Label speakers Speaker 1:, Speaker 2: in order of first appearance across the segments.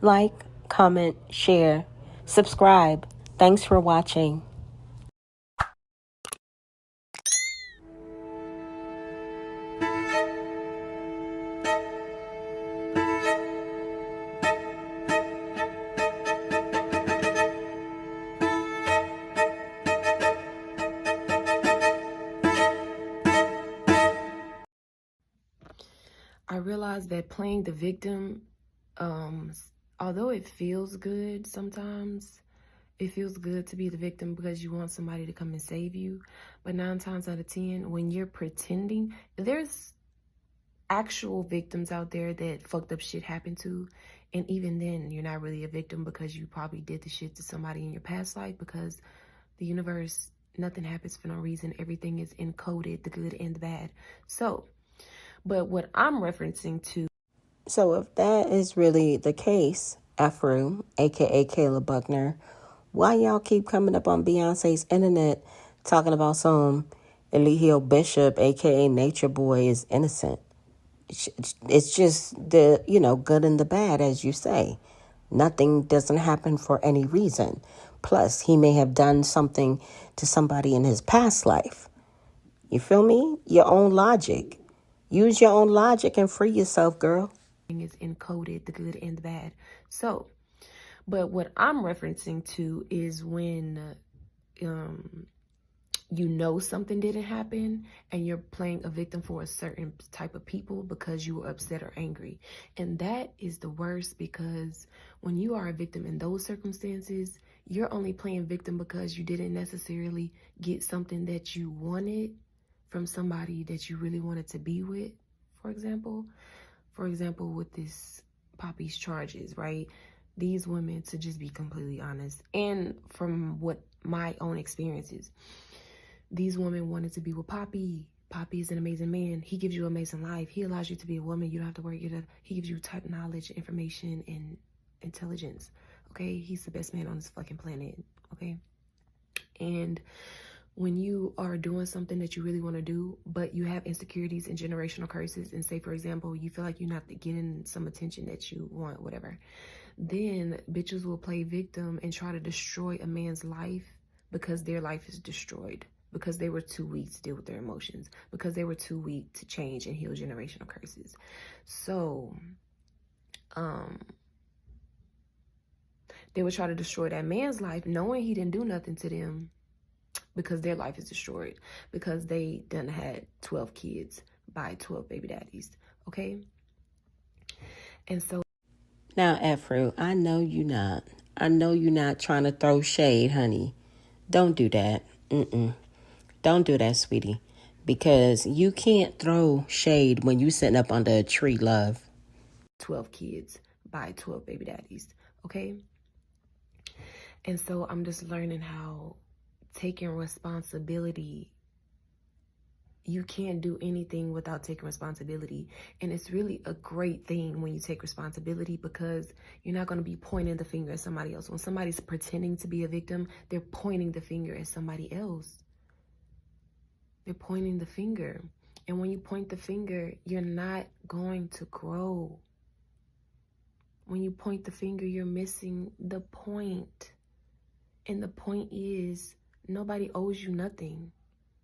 Speaker 1: like, comment, share, subscribe. Thanks for watching.
Speaker 2: I realized that playing the victim, although it feels good sometimes, it feels good to be the victim because you want somebody to come and save you. But 9 times out of 10, when you're pretending, there's actual victims out there that fucked up shit happened to. And even then, you're not really a victim because you probably did the shit to somebody in your past life, because the universe, nothing happens for no reason. Everything is encoded, the good and the bad. But what I'm referencing to.
Speaker 1: So if that is really the case, Afro, aka Kayla Buckner, why y'all keep coming up on Beyonce's internet talking about some Eligio Bishop, aka Nature Boy, is innocent? It's just the, good and the bad, as you say. Nothing doesn't happen for any reason. Plus, he may have done something to somebody in his past life. You feel me? Your own logic. Use your own logic and free yourself, girl.
Speaker 2: Is encoded, the good and the bad. But what I'm referencing to is when you know something didn't happen and you're playing a victim for a certain type of people because you were upset or angry. And that is the worst, because when you are a victim in those circumstances, you're only playing victim because you didn't necessarily get something that you wanted from somebody that you really wanted to be with, for example. With this Poppy's charges, right? These women, to just be completely honest, and from what my own experiences, these women wanted to be with Poppy. Poppy is an amazing man. He gives you amazing life. He allows you to be a woman. You don't have to worry. He gives you type knowledge, information, and intelligence. Okay? He's the best man on this fucking planet. Okay? And when you are doing something that you really want to do, but you have insecurities and generational curses, and say, for example, you feel like you're not getting some attention that you want, whatever, then bitches will play victim and try to destroy a man's life because their life is destroyed, because they were too weak to deal with their emotions, because they were too weak to change and heal generational curses. So, they would try to destroy that man's life knowing he didn't do nothing to them, because their life is destroyed, because they done had 12 kids by 12 baby daddies, okay? And so...
Speaker 1: Now, Afro, I know you're not trying to throw shade, honey. Don't do that. Don't do that, sweetie. Because you can't throw shade when you sitting up under a tree, love.
Speaker 2: 12 kids by 12 baby daddies, okay? And so I'm just learning how taking responsibility, you can't do anything without taking responsibility. And it's really a great thing when you take responsibility, because you're not going to be pointing the finger at somebody else. When somebody's pretending to be a victim, they're pointing the finger at somebody else. They're pointing the finger. And when you point the finger, you're not going to grow. When you point the finger, you're missing the point. And the point is, nobody owes you nothing.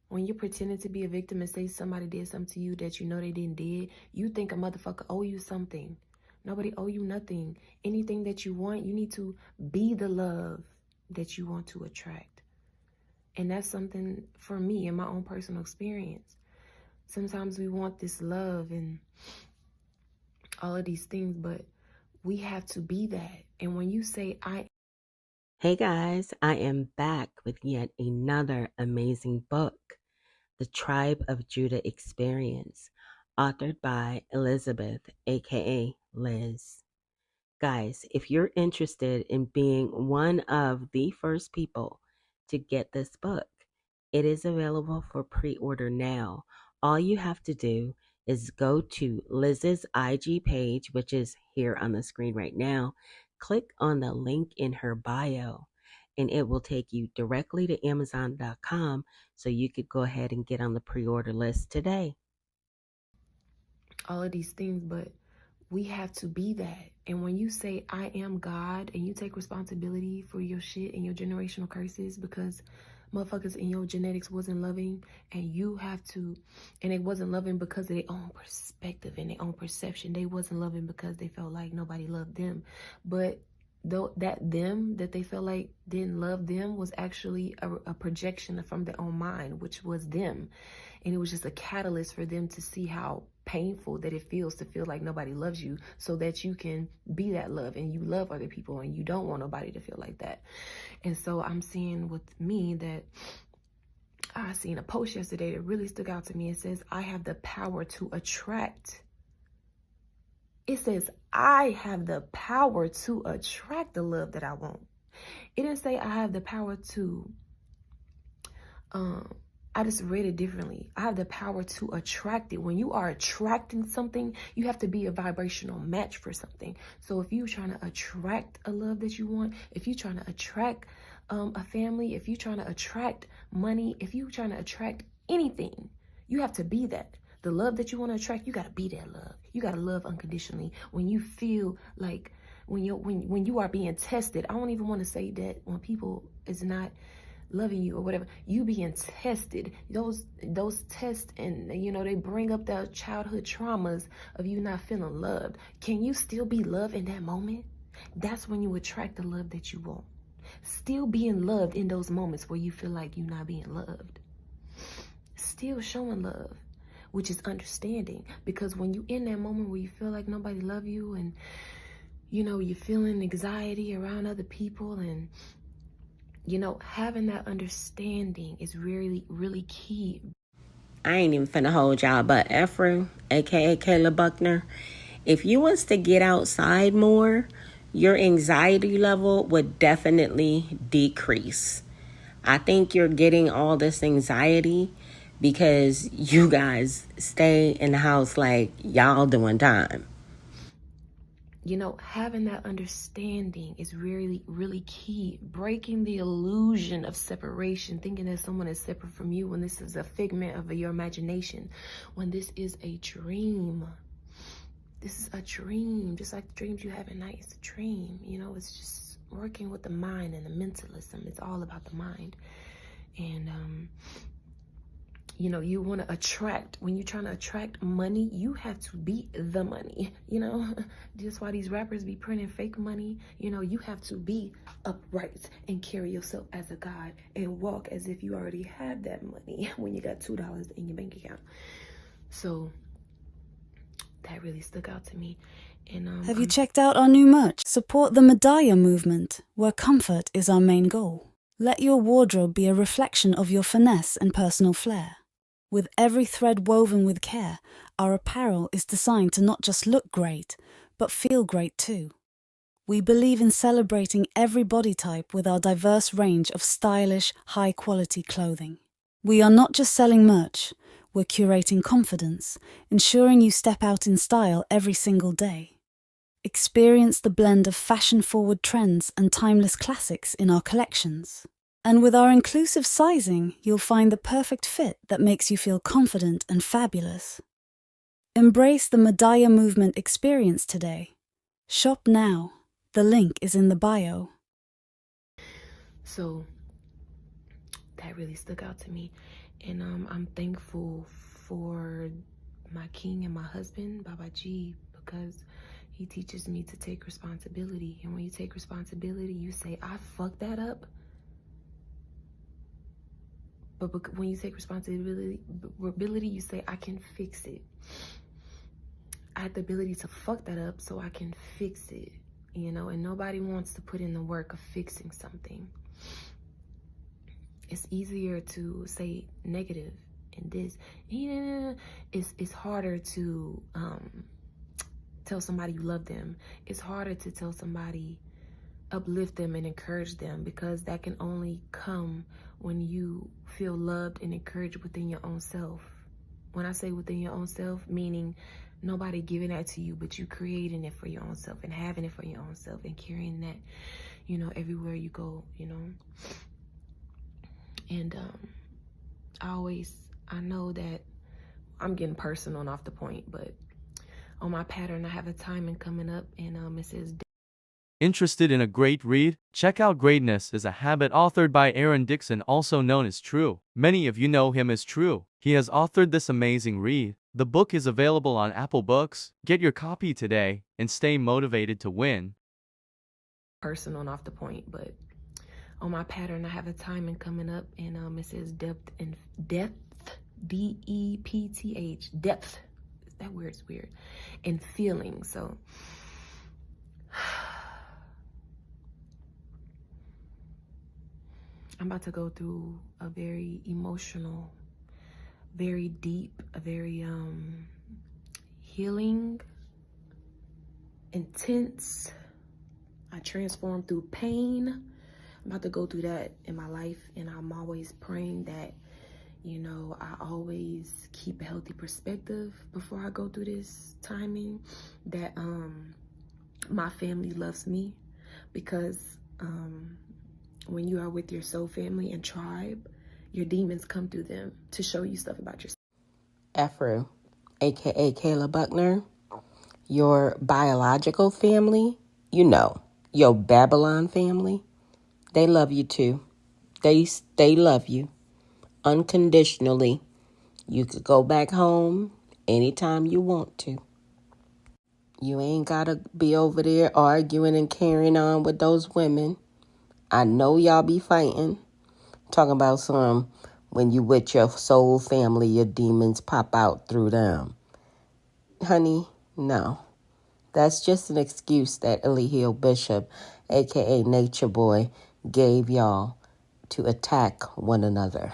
Speaker 2: When you're pretending to be a victim and say somebody did something to you that you know they didn't did, you think a motherfucker owe you something. Nobody owe you nothing. Anything that you want, you need to be the love that you want to attract. And that's something for me in my own personal experience. Sometimes we want this love and all of these things, but we have to be that. And when you say,
Speaker 1: Hey guys, I am back with yet another amazing book, The Tribe of Judah Experience, authored by Elizabeth, aka Liz. Guys, if you're interested in being one of the first people to get this book, it is available for pre-order now. All you have to do is go to Liz's IG page, which is here on the screen right now. Click on the link in her bio, and it will take you directly to Amazon.com, so you could go ahead and get on the pre-order list today.
Speaker 2: all of these things, but we have to be that. And when you say, I am God, and you take responsibility for your shit and your generational curses because motherfuckers in your genetics wasn't loving, and you have to, and they wasn't loving because of their own perspective and their own perception. They wasn't loving because they felt like nobody loved them. But though that them that they felt like didn't love them was actually a projection from their own mind, which was them. And it was just a catalyst for them to see how painful that it feels to feel like nobody loves you, so that you can be that love and you love other people and you don't want nobody to feel like that. And so I'm seeing with me that I seen a post yesterday that really stuck out to me. It says, I have the power to attract. It says, I have the power to attract the love that I want. It didn't say I have the power to, I just read it differently. I have the power to attract it. When you are attracting something, you have to be a vibrational match for something. So if you're trying to attract a love that you want, if you're trying to attract a family, if you're trying to attract money, if you're trying to attract anything, you have to be that. The love that you want to attract, you got to be that love. You got to love unconditionally. When you feel like, when you are being tested, I don't even want to say that when people is not loving you or whatever, you being tested, those tests, and they bring up the childhood traumas of you not feeling loved. Can you still be loved in that moment? That's when you attract the love that you want. Still being loved in those moments where you feel like you're not being loved. Still showing love, which is understanding. Because when you in that moment where you feel like nobody love you, and you're feeling anxiety around other people, and having that understanding is really, really key.
Speaker 1: I ain't even finna hold y'all, but Ephraim, aka Kayla Buckner, if you was to get outside more, your anxiety level would definitely decrease. I think you're getting all this anxiety because you guys stay in the house like y'all doing time.
Speaker 2: Having that understanding is really, really key. Breaking the illusion of separation, thinking that someone is separate from you when this is a figment of your imagination, when this is a dream. This is a dream, just like the dreams you have at night. It's a dream, it's just working with the mind and the mentalism. It's all about the mind. And you want to attract. When you're trying to attract money, you have to be the money. Just why these rappers be printing fake money. You have to be upright and carry yourself as a god and walk as if you already have that money when you got $2 in your bank account. So that really stuck out to me. And
Speaker 3: have you checked out our new merch? Support the Medaya movement, where comfort is our main goal. Let your wardrobe be a reflection of your finesse and personal flair. With every thread woven with care, our apparel is designed to not just look great, but feel great too. We believe in celebrating every body type with our diverse range of stylish, high-quality clothing. We are not just selling merch, we're curating confidence, ensuring you step out in style every single day. Experience the blend of fashion-forward trends and timeless classics in our collections. And with our inclusive sizing, you'll find the perfect fit that makes you feel confident and fabulous. Embrace the Medaya movement experience today. Shop now. The link is in the bio.
Speaker 2: So that really stuck out to me. And I'm thankful for my king and my husband, Baba G, because he teaches me to take responsibility. And when you take responsibility, you say, I fucked that up. But when you take responsibility, you say, I can fix it. I have the ability to fuck that up so I can fix it, and nobody wants to put in the work of fixing something. It's easier to say negative and this. It's harder to tell somebody you love them. It's harder to tell somebody, uplift them and encourage them, because that can only come when you feel loved and encouraged within your own self. When I say within your own self, meaning nobody giving that to you, but you creating it for your own self and having it for your own self and carrying that, everywhere you go, And I know that I'm getting personal and off the point, but On my pattern, I have a timing coming up, and it says.
Speaker 4: Interested in a great read? Check out Greatness is a Habit authored by Aaron Dixon, also known as True. Many of you know him as True. He has authored this amazing read. The book is available on Apple Books. Get your copy today and stay motivated to win.
Speaker 2: Personal and off the point, but on my pattern, I have a timing coming up, and it says depth and depth, D-E-P-T-H, depth. That word's weird, and feeling. So I'm about to go through a very emotional, very deep, a very healing, intense. I transform through pain. I'm about to go through that in my life, and I'm always praying that, you know, I always keep a healthy perspective before I go through this timing, that my family loves me, because when you are with your soul family and tribe, your demons come through them to show you stuff about yourself.
Speaker 1: Ephru, aka Kayla Buckner, your biological family, you know, your Babylon family, they love you too. They love you unconditionally. You could go back home anytime you want to. You ain't gotta be over there arguing and carrying on with those women. I know y'all be fighting. Talking about some, when you with your soul family, your demons pop out through them. Honey, no. That's just an excuse that Eligio Bishop, a.k.a. Nature Boy, gave y'all to attack one another.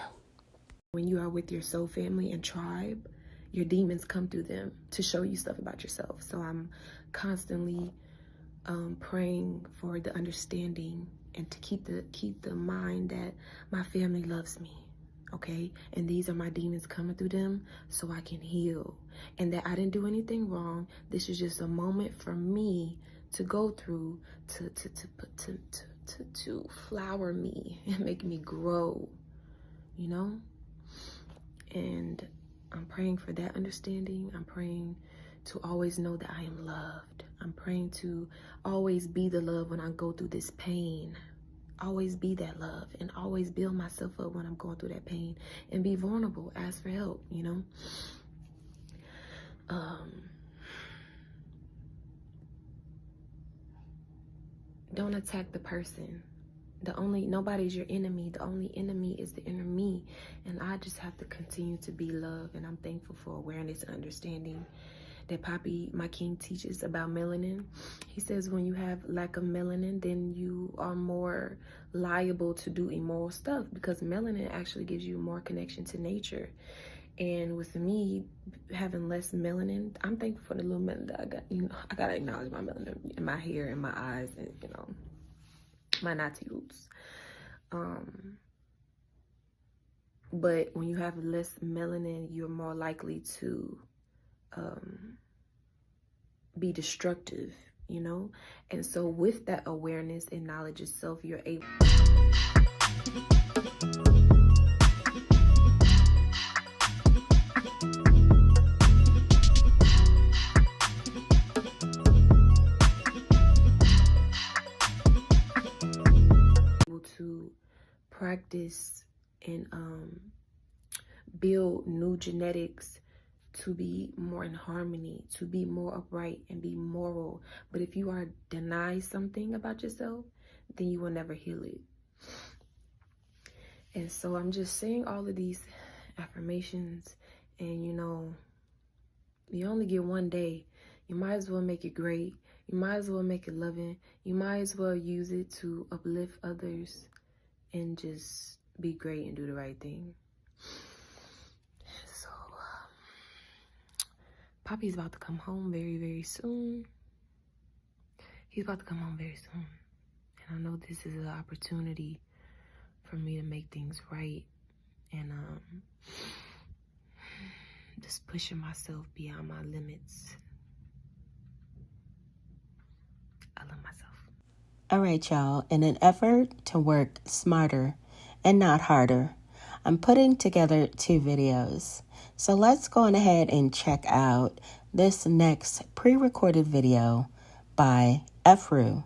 Speaker 2: When you are with your soul family and tribe, your demons come through them to show you stuff about yourself. So I'm constantly praying for the understanding and to keep the mind that my family loves me, okay? And these are my demons coming through them so I can heal. And that I didn't do anything wrong. This is just a moment for me to go through to flower me and make me grow, you know? And I'm praying for that understanding. I'm praying to always know that I am loved. I'm praying to always be the love when I go through this pain. Always be that love, and always build myself up when I'm going through that pain, and be vulnerable, ask for help, you know? Don't attack the person. Nobody's your enemy. The only enemy is the inner me. And I just have to continue to be love. And I'm thankful for awareness and understanding that Poppy, my king, teaches about melanin. He says when you have lack of melanin, then you are more liable to do immoral stuff, because melanin actually gives you more connection to nature. And with me having less melanin, I'm thankful for the little melanin that I got. You know, I gotta acknowledge my melanin in my hair and my eyes, and you know, my natty roots. But when you have less melanin, you're more likely to be destructive, you know? And so with that awareness and knowledge of self, you're able to practice and build new genetics to be more in harmony, to be more upright and be moral. But if you are denied something about yourself, then you will never heal it. And so I'm just saying all of these affirmations, and you know, you only get one day. You might as well make it great. You might as well make it loving. You might as well use it to uplift others and just be great and do the right thing. So, Poppy's about to come home very, very soon. He's about to come home very soon. And I know this is an opportunity for me to make things right. And just pushing myself beyond my limits. I love myself.
Speaker 1: All right, y'all. In an effort to work smarter and not harder, I'm putting together 2 videos. So let's go on ahead and check out this next pre-recorded video by Efru,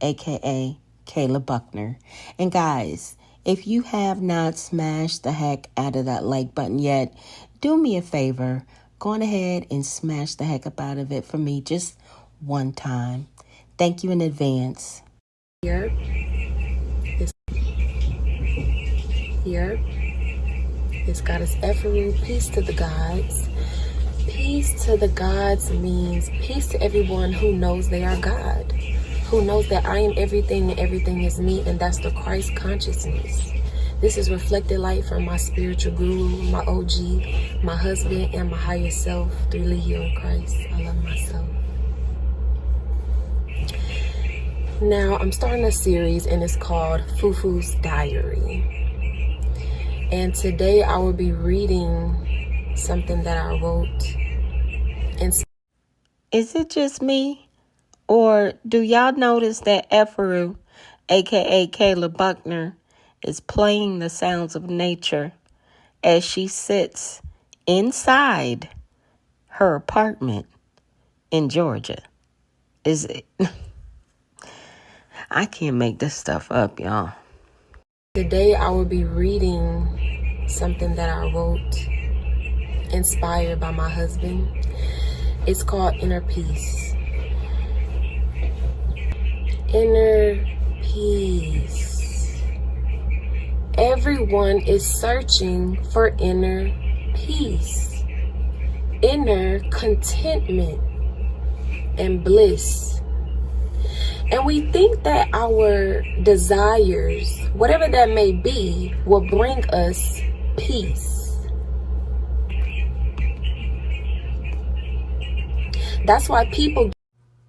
Speaker 1: aka Kayla Buckner. And guys, if you have not smashed the heck out of that like button yet, do me a favor. Go on ahead and smash the heck up out of it for me just one time. Thank you in advance.
Speaker 2: Here. It's Goddess Ephraim. Peace to the gods. Peace to the gods means peace to everyone who knows they are God, who knows that I am everything and everything is me, and that's the Christ consciousness. This is reflected light from my spiritual guru, my OG, my husband, and my higher self through Eligio in Christ. I love myself. Now, I'm starting a series and it's called Fufu's Diary. And today I will be reading something that I wrote.
Speaker 1: Is it just me? Or do y'all notice that Efru, aka Kayla Buckner, is playing the sounds of nature as she sits inside her apartment in Georgia? Is it? I can't make this stuff up, y'all.
Speaker 2: Today I will be reading something that I wrote inspired by my husband. It's called Inner Peace. Inner peace. Everyone is searching for inner peace, inner contentment and bliss. And we think that our desires, whatever that may be, will bring us peace. That's why people...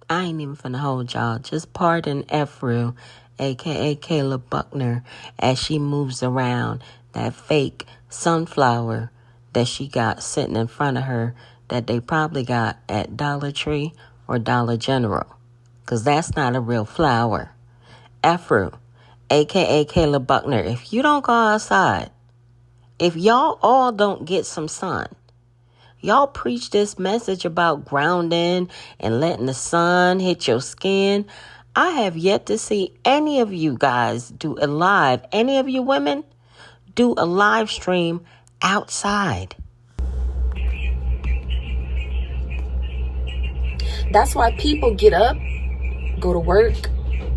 Speaker 1: I ain't even finna hold y'all. Just pardon Efru, aka Kayla Buckner, as she moves around that fake sunflower that she got sitting in front of her that they probably got at Dollar Tree or Dollar General. Because that's not a real flower. Efru, aka Kayla Buckner, if you don't go outside, if y'all all don't get some sun, y'all preach this message about grounding and letting the sun hit your skin. I have yet to see any of you guys do a live, any of you women, do a live stream outside.
Speaker 2: That's why people get up, go to work,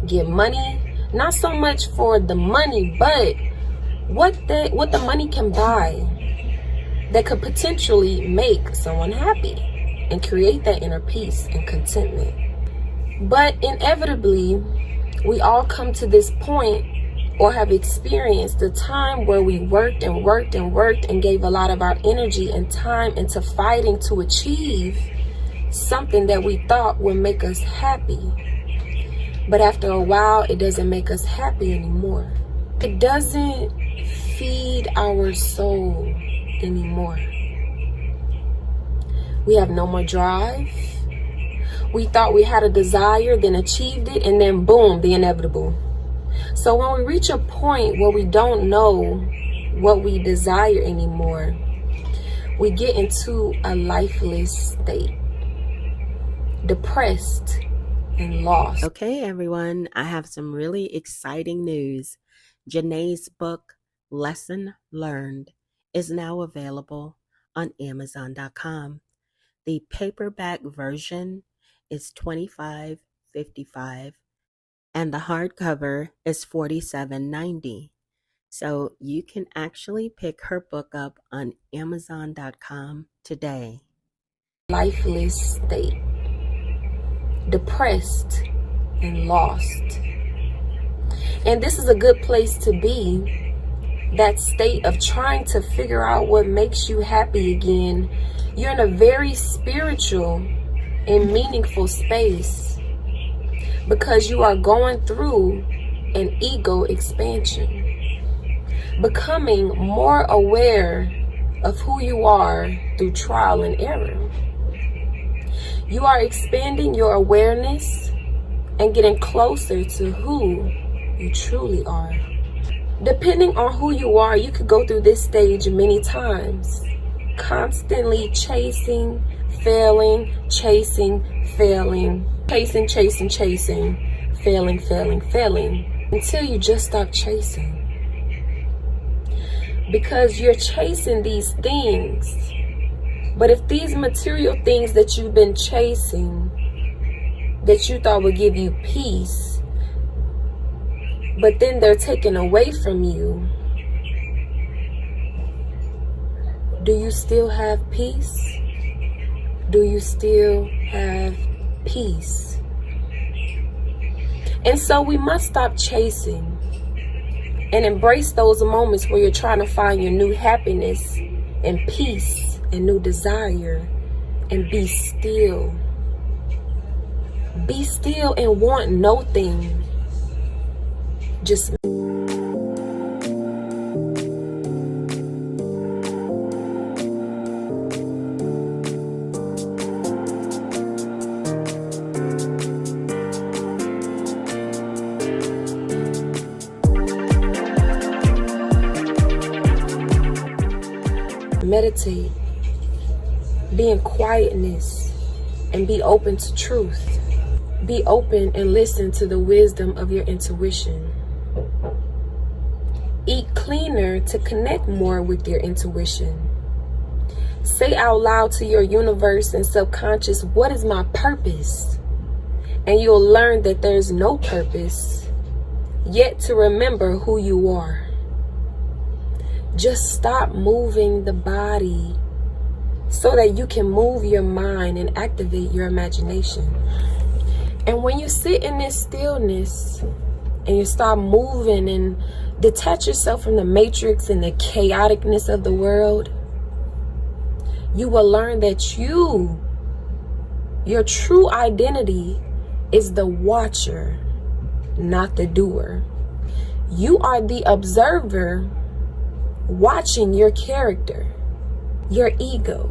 Speaker 2: get money, not so much for the money, but what the money can buy that could potentially make someone happy and create that inner peace and contentment. But inevitably, we all come to this point or have experienced the time where we worked and gave a lot of our energy and time into fighting to achieve something that we thought would make us happy. But after a while, it doesn't make us happy anymore. It doesn't feed our soul anymore. We have no more drive. We thought we had a desire, then achieved it, and then boom, the inevitable. So when we reach a point where we don't know what we desire anymore, we get into a lifeless state, depressed and lost.
Speaker 1: Okay, everyone, I have some really exciting news. Janae's book, Lesson Learned, is now available on Amazon.com. The paperback version is $25.55 and the hardcover is $47.90. So you can actually pick her book up on Amazon.com today.
Speaker 2: Lifeless state, depressed and lost. And this is a good place to be. That state of trying to figure out what makes you happy again. You're in a very spiritual and meaningful space because you are going through an ego expansion, becoming more aware of who you are through trial and error. You are expanding your awareness and getting closer to who you truly are. Depending on who you are, you could go through this stage many times, constantly chasing failing, chasing, failing, chasing, chasing, chasing, failing, failing, failing, until you just stop chasing. Because you're chasing these things. But if these material things that you've been chasing, that you thought would give you peace, but then they're taken away from you, do you still have peace? Do you still have peace? And so we must stop chasing and embrace those moments where you're trying to find your new happiness and peace and new desire, and be still. Be still and want no thing. Just meditate, be in quietness, and be open to truth. Be open and listen to the wisdom of your intuition. Eat cleaner to connect more with your intuition. Say out loud to your universe and subconscious, what is my purpose? And you'll learn that there's no purpose, yet to remember who you are. Just stop moving the body so that you can move your mind and activate your imagination. And when you sit in this stillness and you start moving and detach yourself from the matrix and the chaoticness of the world, you will learn that your true identity is the watcher, not the doer. You are the observer watching your character, your ego,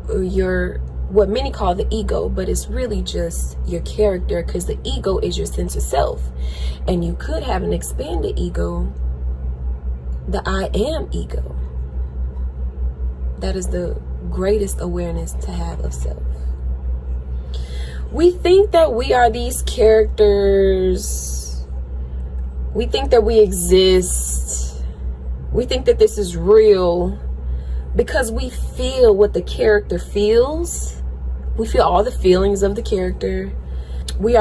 Speaker 2: or what many call the ego, but it's really just your character, because the ego is your sense of self. And you could have an expanded ego, the I am ego. That is the greatest awareness to have of self. We think that we are these characters. We think that we exist. We think that this is real because we feel what the character feels. We feel all the feelings of the character. We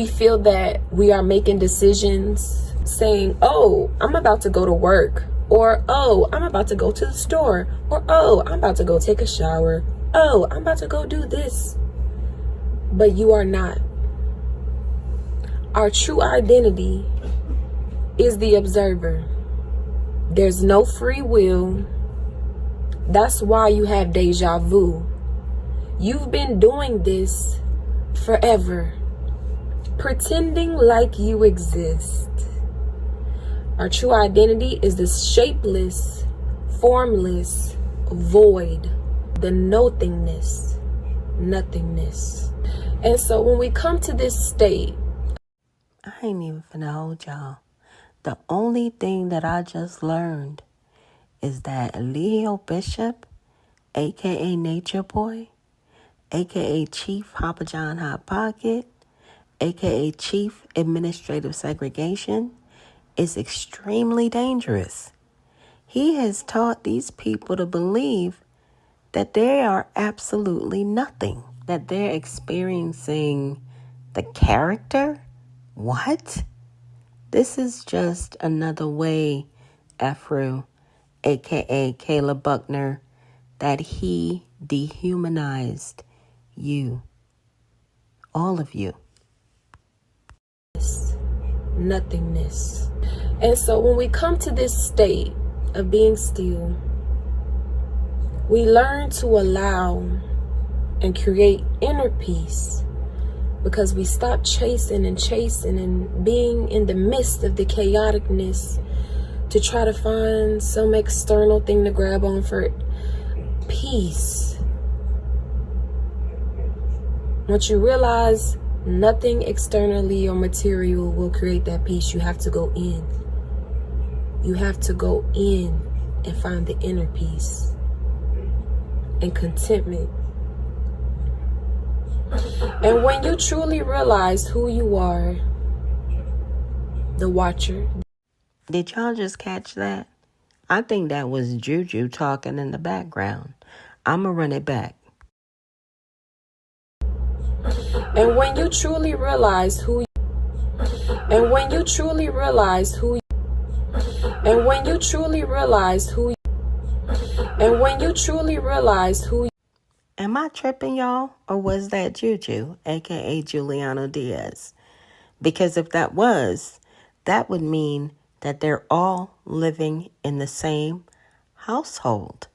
Speaker 2: feel that we are making decisions saying, oh, I'm about to go to work, or oh, I'm about to go to the store, or oh, I'm about to go take a shower, oh, I'm about to go do this. But you are not. Our true identity is the observer. There's no free will. That's why you have deja vu. You've been doing this forever, pretending like you exist. Our true identity is the shapeless, formless void, the nothingness, nothingness. And so when we come to this state,
Speaker 1: I ain't even finna hold y'all. The only thing that I just learned is that Eligio Bishop, aka Nature Boy, aka Chief Papa John Hot Pocket, aka Chief Administrative Segregation, is extremely dangerous. He has taught these people to believe that they are absolutely nothing, that they're experiencing the character. What? This is just another way, Afro, aka Caleb Buckner, that he dehumanized you. All of you.
Speaker 2: nothingness. And so when we come to this state of being still, we learn to allow and create inner peace, because we stop chasing and being in the midst of the chaoticness to try to find some external thing to grab on for peace. Once you realize nothing externally or material will create that peace, you have to go in. You have to go in and find the inner peace and contentment And when you truly realize who you are, the watcher.
Speaker 1: Did y'all just catch that? I think that was Juju talking in the background. I'ma run it back.
Speaker 2: And when you truly realize who and when you truly realize who and when you truly realize who and when you truly realize who.
Speaker 1: Am I tripping, y'all? Or was that Juju, aka Juliano Diaz? Because if that was, that would mean that they're all living in the same household.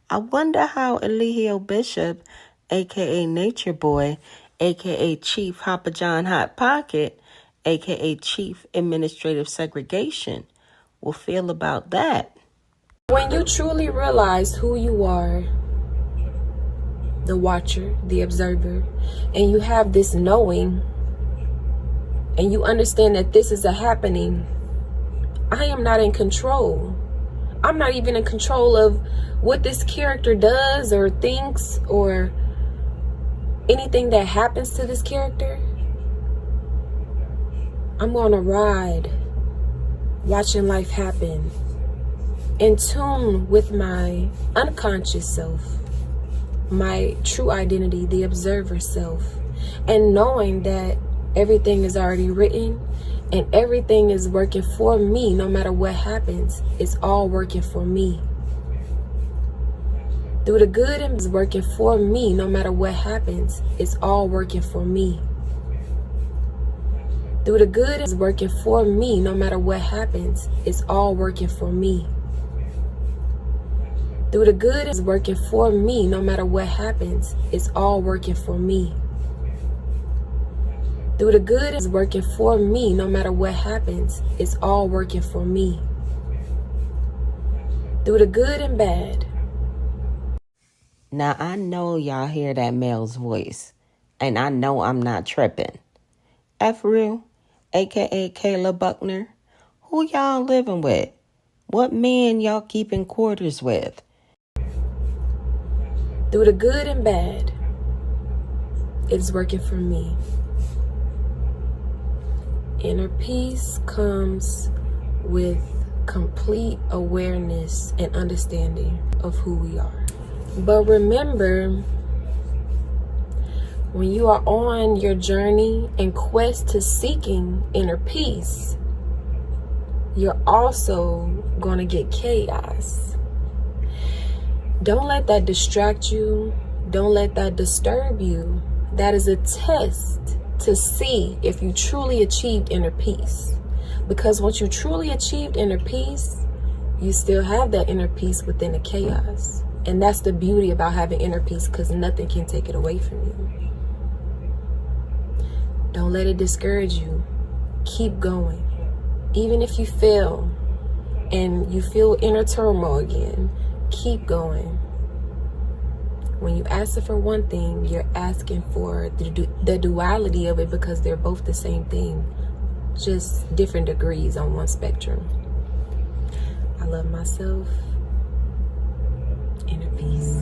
Speaker 1: I wonder how Eligio Bishop, aka Nature Boy, aka Chief Hopper John Hot Pocket, aka Chief Administrative Segregation, will feel about that.
Speaker 2: When you truly realize who you are, the watcher, the observer, and you have this knowing, and you understand that this is a happening, I am not in control. I'm not even in control of what this character does or thinks or anything that happens to this character. I'm on a ride, watching life happen, in tune with my unconscious self, my true identity, the observer self, and knowing that everything is already written and everything is working for me. No matter what happens, it's all working for me. Through the good and is working for me. No matter what happens, it's all working for me. Through the good is working for me. No matter what happens, it's all working for me. Through the good is working for me. No matter what happens, it's all working for me. Through the good is working for me. No matter what happens, it's all working for me. Through the good and bad.
Speaker 1: Now, I know y'all hear that male's voice, and I know I'm not tripping. F-Real, a.k.a. Kayla Buckner, who y'all living with? What man y'all keeping quarters with?
Speaker 2: Through the good and bad, it's working for me. Inner peace comes with complete awareness and understanding of who we are. But remember, when you are on your journey and quest to seeking inner peace, you're also going to get chaos. Don't let that distract you. Don't let that disturb you. That is a test to see if you truly achieved inner peace. Because once you truly achieved inner peace, you still have that inner peace within the chaos. And that's the beauty about having inner peace, because nothing can take it away from you. Don't let it discourage you. Keep going. Even if you fail and you feel inner turmoil again, keep going. When you ask for one thing, you're asking for the duality of it, because they're both the same thing, just different degrees on one spectrum. I love myself. Inner peace.